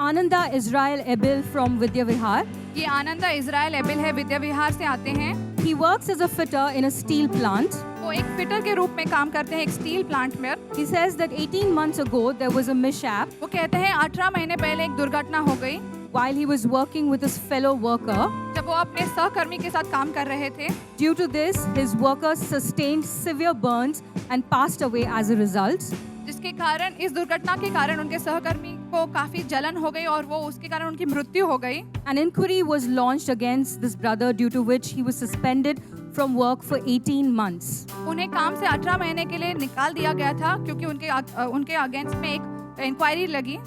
Ananda Israel Ebil from Vidya Vihar. ये Ananda Israel AVL है, विद्या विहार से आते हैं। He works as a fitter in a steel plant. वो एक फिटर के रूप में काम करते हैं एक स्टील प्लांट में। He says that 18 months ago there was a mishap वो कहते हैं 18 महीने पहले एक दुर्घटना हो गई while he was working with his fellow worker. जब वो अपने सहकर्मी के साथ काम कर रहे थे। Due to this, his worker sustained severe burns and passed away as a result. जिसके कारण इस दुर्घटना के कारण उनके सहकर्मी को काफी जलन हो गई और वो उसके कारण उनकी मृत्यु हो गई। An inquiry was launched against this brother due to which he was suspended from work for 18 months. उन्हें काम से 18 महीने के लिए निकाल दिया गया था क्योंकि उनके अगेंस्ट में एक इंक्वायरी लगी।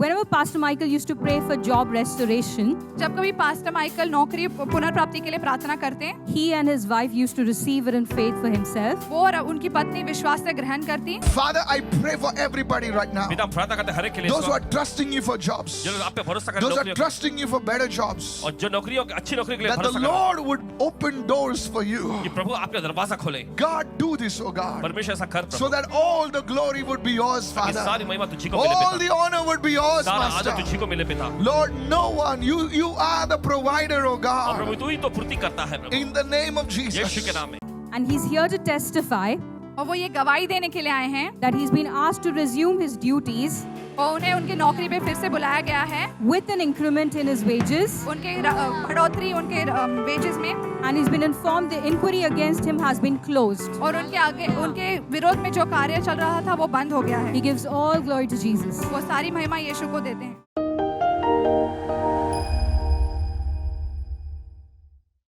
Whenever Pastor Michael used to pray for job restoration, जब कभी पास्टर माइकल नौकरी पुनर्प्राप्ति के लिए प्रार्थना करते हैं, he and his wife used to receive it in faith for himself. वो और उनकी पत्नी विश्वास से ग्रहण करती। Father, I pray for everybody right now. पिता प्रार्थना करते हैं हर एक के लिए Those who are trusting you for jobs. जो लोग आप पे भरोसा करते Those हैं who are trusting you for better jobs. और जो नौकरियों अच्छी नौकरी के लिए That the भरोसा करते Lord would open doors for you. हैं कि प्रभु आपका दरवाजा खोले। God, do this, oh God. परमेश्वर ऐसा कर So Prabhu that all the glory would be yours, कि Father. सारी महिमा तुझी को मिले All पिता, the honor would be yours, सारा आदर Master. तुझी को मिले पिता। Lord, no one. You are the provider, oh और God. प्रभु तू ही तो पूर्ति करता है प्रभु, In the name of Yeshu Jesus. के नाम में। And he's here to testify और वो ये गवाही देने के लिए आए हैं that he's been asked to resume his duties और उन्हें उनकी नौकरी पे फिर से बुलाया गया है। with an increment in his wages. उनके बढ़ोतरी उनके वेजेस में And he's been informed the inquiry against him has been closed. और उनके विरोध में जो कार्य चल रहा था वो बंद हो गया है। He gives all glory to Jesus. वो सारी महिमा यीशु को देते हैं।